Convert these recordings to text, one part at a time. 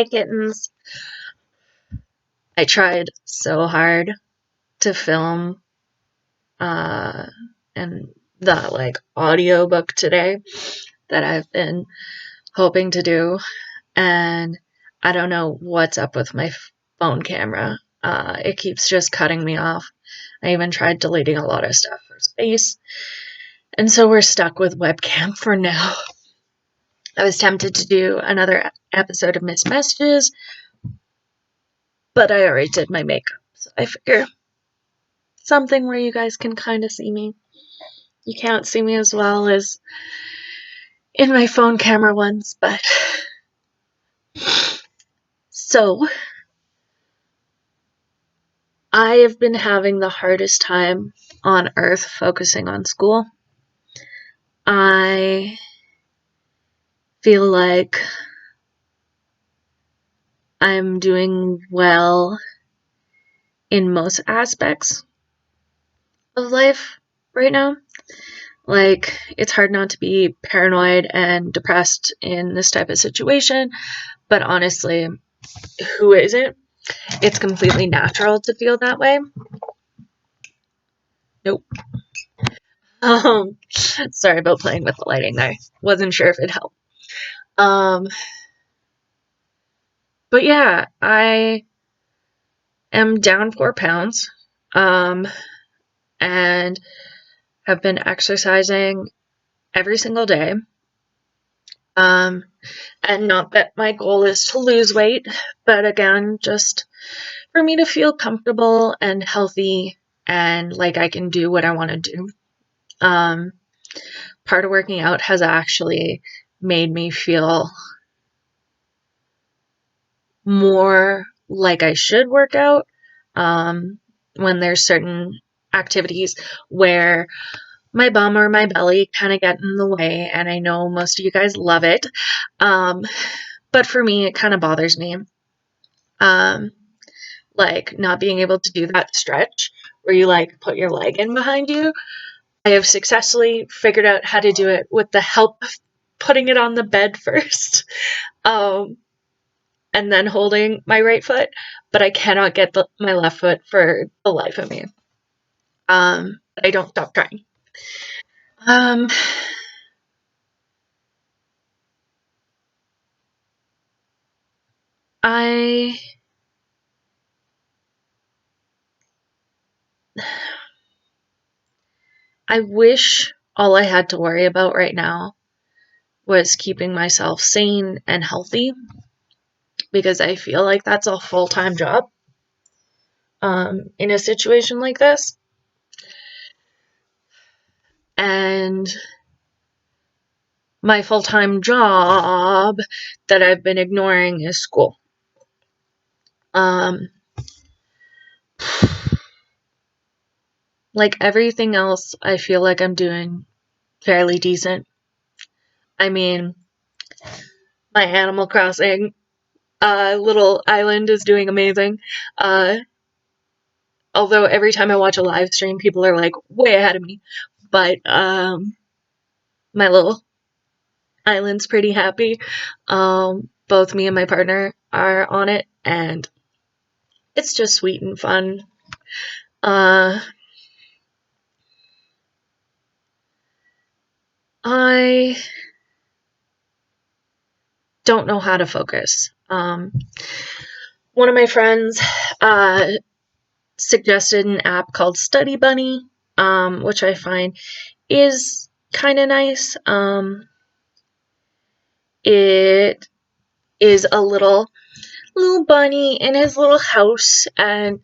Hey kittens. I tried so hard to film uh and the audiobook today that I've been hoping to do, and I don't know what's up with my phone camera. It keeps just cutting me off. I even tried deleting a lot of stuff for space, and so we're stuck with webcam for now. I was tempted to do another episode of Missed Messages, but I already did my makeup, so I figure something where you guys can kind of see me. You can't see me as well as in my phone camera ones, but so I have been having the hardest time on earth focusing on school. I feel like I'm doing well in most aspects of life right now. Like, it's hard not to be paranoid and depressed in this type of situation, but honestly, who isn't? It's completely natural to feel that way. Nope. Sorry about playing with the lighting there. Wasn't sure if it helped. Um, but yeah, I am down 4 pounds, and have been exercising every single day. And not that my goal is to lose weight, but again, just for me to feel comfortable and healthy and like I can do what I want to do. Part of working out has actually made me feel more like I should work out, when there's certain activities where my bum or my belly kind of get in the way, and I know most of you guys love it, but for me it kind of bothers me, like not being able to do that stretch where you like put your leg in behind you. I have successfully figured out how to do it with the help of putting it on the bed first, and then holding my right foot, but I cannot get my left foot for the life of me. I don't stop trying. Um, I I wish all I had to worry about right now was keeping myself sane and healthy, because I feel like that's a full-time job, in a situation like this. And my full-time job that I've been ignoring is school. Um, like everything else, I feel like I'm doing fairly decent. I mean, my Animal Crossing little island is doing amazing. Although every time I watch a live stream, people are like way ahead of me. But my little island's pretty happy. Both me and my partner are on it, and it's just sweet and fun. I don't know how to focus. One of my friends suggested an app called Study Bunny, which I find is kind of nice. It is a little bunny in his little house, and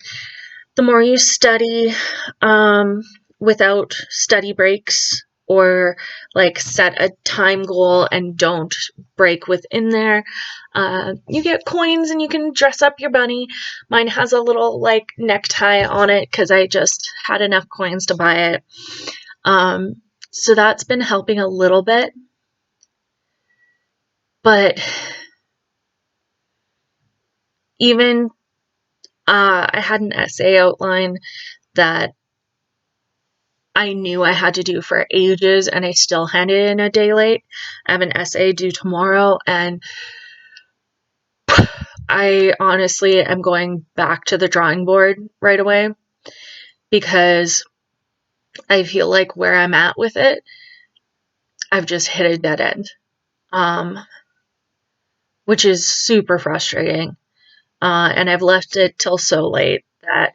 the more you study, without study breaks, or like set a time goal and don't break within there, you get coins and you can dress up your bunny. Mine has a little like necktie on it because I just had enough coins to buy it. So that's been helping a little bit, but even I had an essay outline that I knew I had to do for ages, and I still handed in a day late. I have an essay due tomorrow, and I honestly am going back to the drawing board right away because I feel like where I'm at with it, I've just hit a dead end, um, which is super frustrating. And I've left it till so late that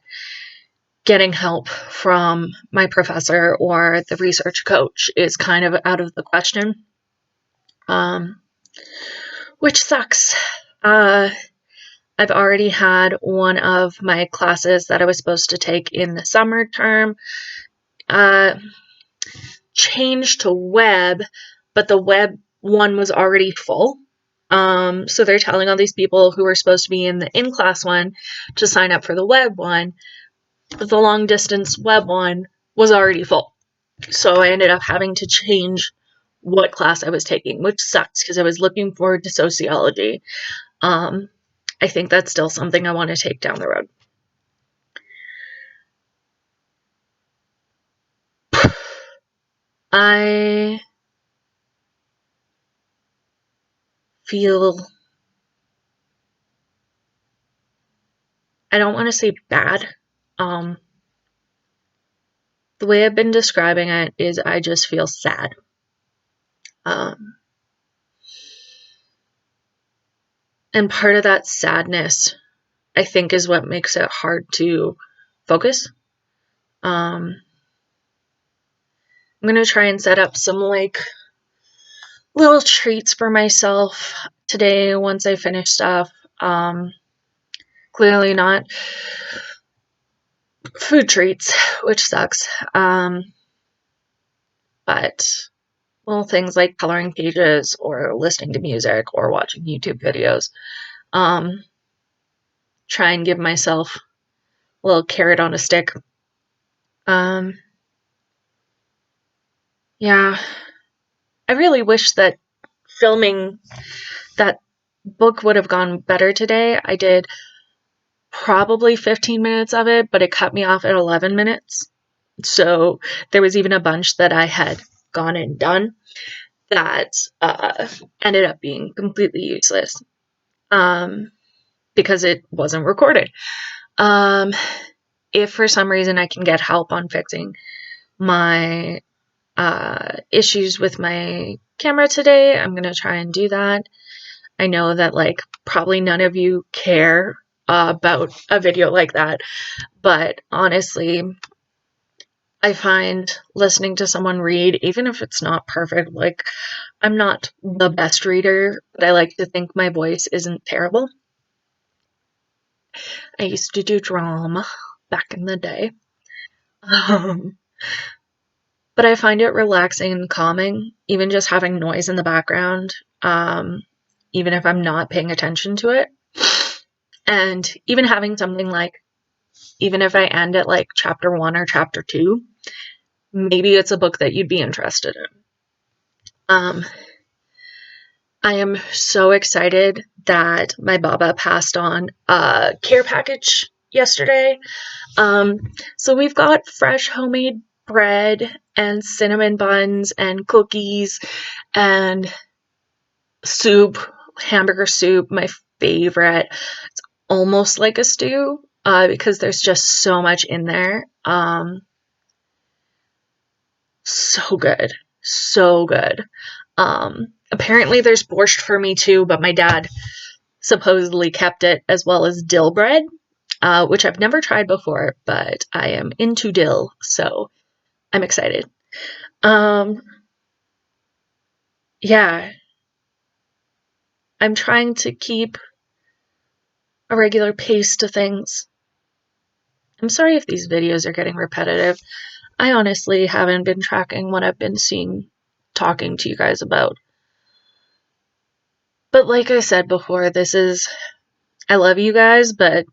getting help from my professor or the research coach is kind of out of the question, um, which sucks. I've already had one of my classes that I was supposed to take in the summer term uh, changed to web, but the web one was already full. So they're telling all these people who were supposed to be in the in-class one to sign up for the web one, but the long distance web one was already full. So I ended up having to change what class I was taking, which sucks because I was looking forward to sociology. Um, I think that's still something I want to take down the road. I feel, I don't want to say bad. Um, the way I've been describing it is I just feel sad. Um, and part of that sadness, I think, is what makes it hard to focus. I'm going to try and set up some like little treats for myself today once I finish stuff. Um, Clearly not food treats, which sucks. But little things like coloring pages or listening to music or watching YouTube videos. Um, Try and give myself a little carrot on a stick. Um, yeah, I really wish that filming that book would have gone better today. I did probably 15 minutes of it, but it cut me off at 11 minutes. So there was even a bunch that I had gone and done that ended up being completely useless because it wasn't recorded. Um, if for some reason I can get help on fixing my issues with my camera today, I'm going to try and do that. I know that like probably none of you care about a video like that, but honestly, I find listening to someone read, even if it's not perfect, like I'm not the best reader, but I like to think my voice isn't terrible. I used to do drama back in the day. Um, but I find it relaxing and calming, even just having noise in the background, even if I'm not paying attention to it. And even having something like, even if I end at like chapter 1 or chapter 2, maybe it's a book that you'd be interested in. I am so excited that my Baba passed on a care package yesterday. So we've got fresh homemade bread and cinnamon buns and cookies and soup, hamburger soup, my favorite. It's almost like a stew because there's just so much in there. So good. So good. Apparently there's borscht for me too, but my dad supposedly kept it, as well as dill bread, which I've never tried before, but I am into dill, so I'm excited. Um, yeah, I'm trying to keep a regular pace to things. I'm sorry if these videos are getting repetitive. I honestly haven't been tracking what I've been seeing, talking to you guys about. But like I said before, I love you guys, but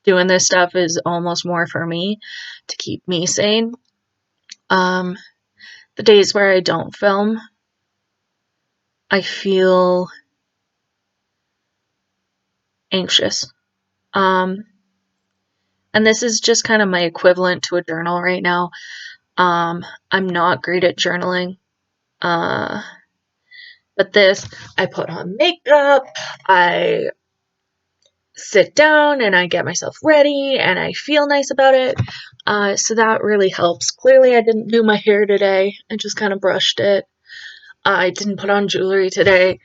doing this stuff is almost more for me to keep me sane. The days where I don't film, I feel anxious. Um, and this is just kind of my equivalent to a journal right now. I'm not great at journaling. Uh, but this, I put on makeup, I sit down and I get myself ready and I feel nice about it. So that really helps. Clearly, I didn't do my hair today. I just kind of brushed it. I didn't put on jewelry today.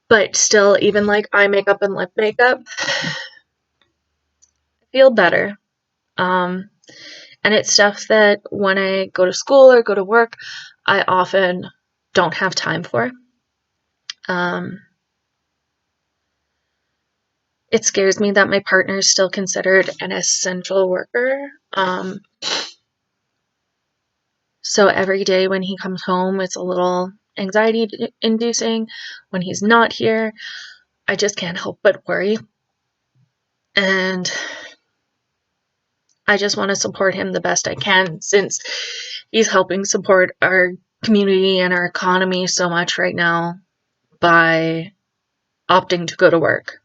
But still, even like eye makeup and lip makeup, I feel better. And it's stuff that when I go to school or go to work, I often don't have time for. It scares me that my partner is still considered an essential worker. So every day when he comes home, it's a little anxiety inducing. When he's not here, I just can't help but worry. And I just want to support him the best I can since he's helping support our community and our economy so much right now by opting to go to work.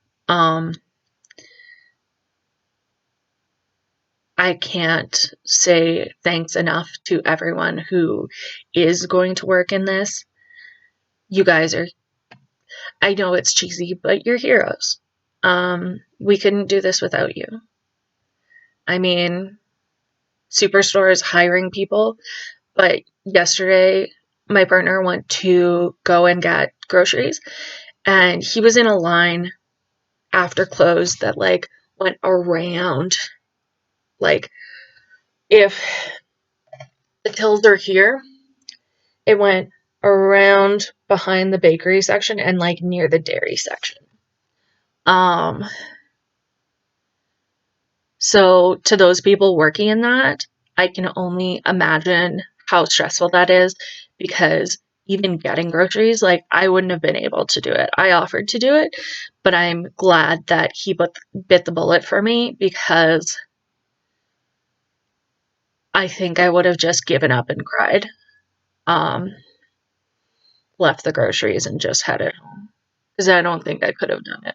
I can't say thanks enough to everyone who is going to work in this. You guys are, I know it's cheesy, but you're heroes. We couldn't do this without you. I mean, Superstore is hiring people, but yesterday my partner went to go and get groceries and he was in a line after close that like went around, like if the tills are here, it went around behind the bakery section and like near the dairy section. So to those people working in that, I can only imagine how stressful that is because even getting groceries, like I wouldn't have been able to do it. I offered to do it, but I'm glad that he bit the bullet for me because I think I would have just given up and cried. Left the groceries and just headed home because I don't think I could have done it.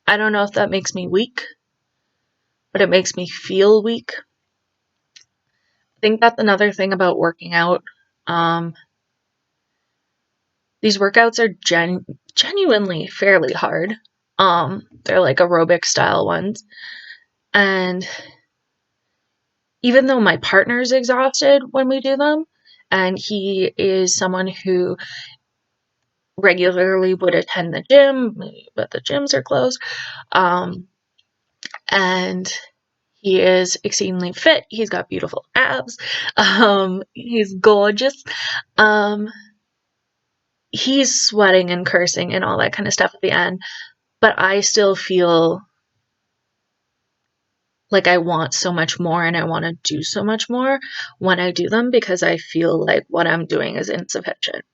I don't know if that makes me weak, but it makes me feel weak. I think that's another thing about working out. These workouts are genuinely fairly hard. They're like aerobic style ones. And even though my partner's exhausted when we do them, and he is someone who regularly would attend the gym, but the gyms are closed. And he is exceedingly fit. He's got beautiful abs. He's gorgeous. He's sweating and cursing and all that kind of stuff at the end. But I still feel like I want so much more and I want to do so much more when I do them because I feel like what I'm doing is insufficient.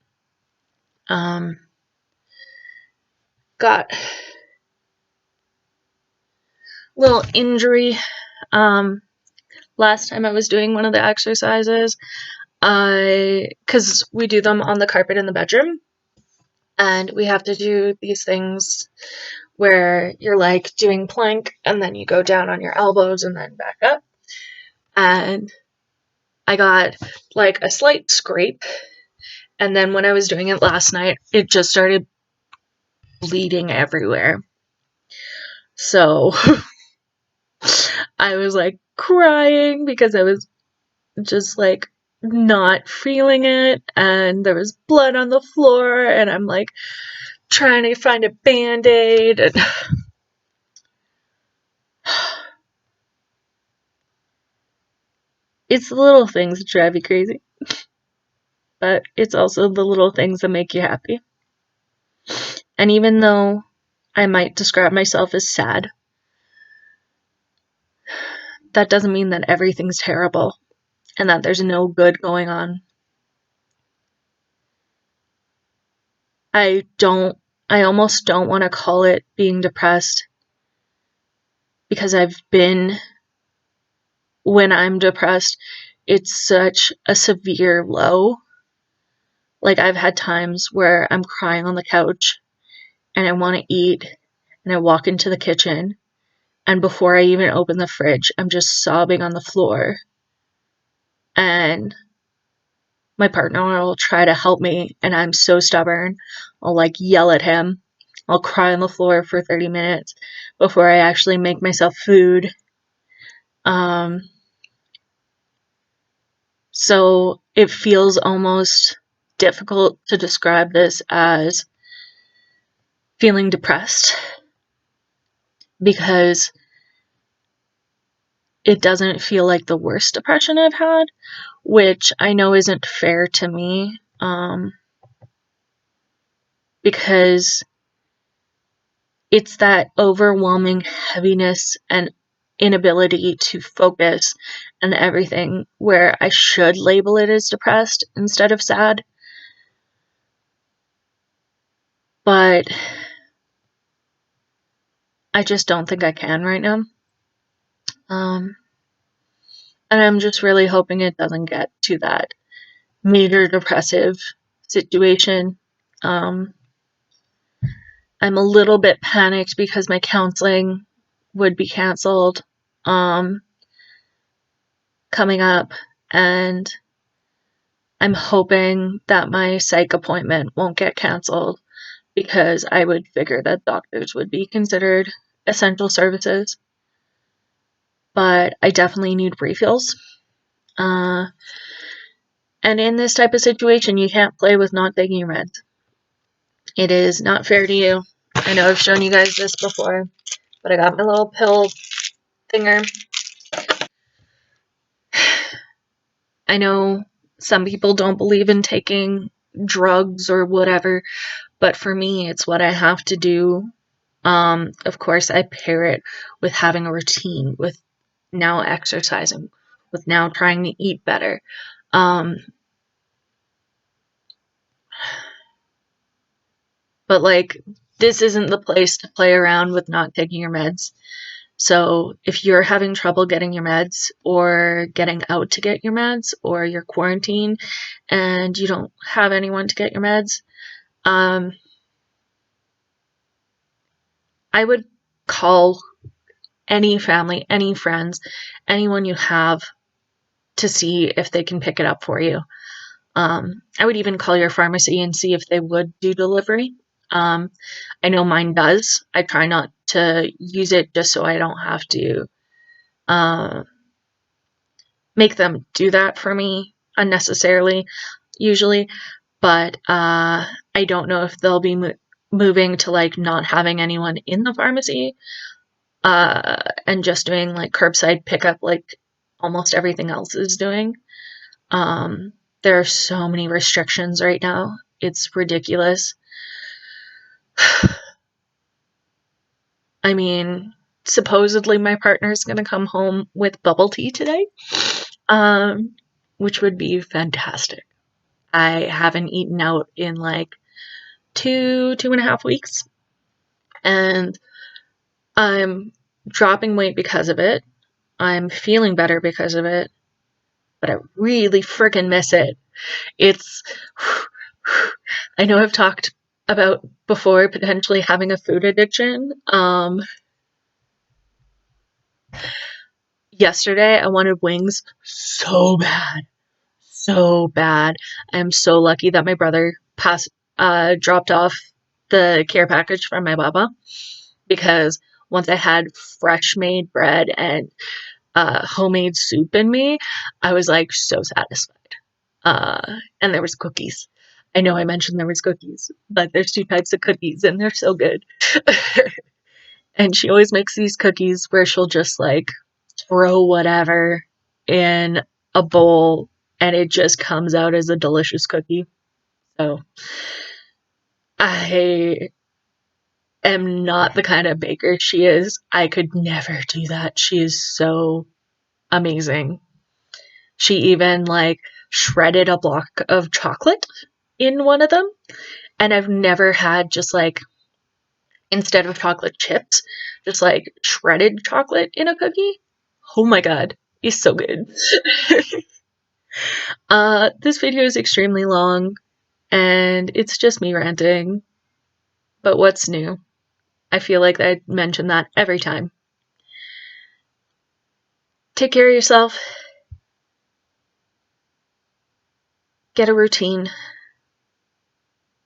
Got a little injury. Last time I was doing one of the exercises, because we do them on the carpet in the bedroom, and we have to do these things where you're like doing plank and then you go down on your elbows and then back up. And I got like a slight scrape. And then when I was doing it last night, it just started bleeding everywhere. So I was like crying because I was just like not feeling it. And there was blood on the floor. And I'm like trying to find a band-aid. And it's the little things that drive you crazy. But it's also the little things that make you happy. And even though I might describe myself as sad, that doesn't mean that everything's terrible and that there's no good going on. I almost don't want to call it being depressed because when I'm depressed, it's such a severe low. Like I've had times where I'm crying on the couch and I want to eat and I walk into the kitchen and before I even open the fridge, I'm just sobbing on the floor. And my partner will try to help me and I'm so stubborn. I'll like yell at him I'll cry on the floor for 30 minutes before I actually make myself food. So it feels almost difficult to describe this as feeling depressed because it doesn't feel like the worst depression I've had, which I know isn't fair to me, because it's that overwhelming heaviness and inability to focus and everything where I should label it as depressed instead of sad. But I just don't think I can right now. And I'm just really hoping it doesn't get to that major depressive situation. I'm a little bit panicked because my counseling would be canceled coming up, and I'm hoping that my psych appointment won't get canceled because I would figure that doctors would be considered essential services. But I definitely need refills. And in this type of situation, you can't play with not taking your meds. It is not fair to you. I know I've shown you guys this before, but I got my little pill thinger. I know some people don't believe in taking drugs or whatever, but for me, it's what I have to do. Of course, I pair it with having a routine, with now exercising, with now trying to eat better. But like, this isn't the place to play around with not taking your meds. So if you're having trouble getting your meds or getting out to get your meds, or you're quarantined and you don't have anyone to get your meds, I would call any family, any friends, anyone you have to see if they can pick it up for you. I would even call your pharmacy and see if they would do delivery. I know mine does. I try not to use it just so I don't have to make them do that for me unnecessarily, usually. But I don't know if they'll be moving to like not having anyone in the pharmacy and just doing like curbside pickup like almost everything else is doing. There are so many restrictions right now. It's ridiculous. I mean, supposedly my partner's gonna come home with bubble tea today, which would be fantastic. I haven't eaten out in like 2.5 weeks, and I'm dropping weight because of it. I'm feeling better because of it, but I really freaking miss it. It's, I know I've talked about before potentially having a food addiction. Yesterday I wanted wings so bad, so bad. I'm so lucky that my brother dropped off the care package from my baba, because once I had fresh made bread and homemade soup in me, I was like so satisfied. And there was cookies. I know I mentioned there was cookies, but there's two types of cookies and they're so good. And she always makes these cookies where she'll just like throw whatever in a bowl and it just comes out as a delicious cookie. So I am not the kind of baker she is. I could never do that. She is so amazing. She even like shredded a block of chocolate in one of them, and I've never had just like, instead of chocolate chips, just like shredded chocolate in a cookie. Oh my god, it's so good. This video is extremely long and it's just me ranting. But what's new? I feel like I mention that every time. Take care of yourself. Get a routine.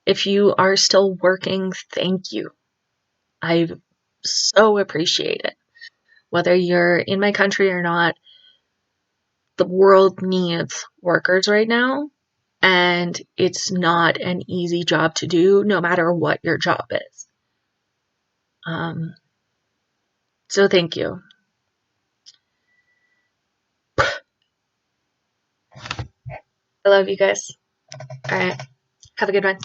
If you are still working, thank you. I so appreciate it. Whether you're in my country or not, the world needs workers right now, and it's not an easy job to do, no matter what your job is. So thank you. I love you guys. All right. Have a good one.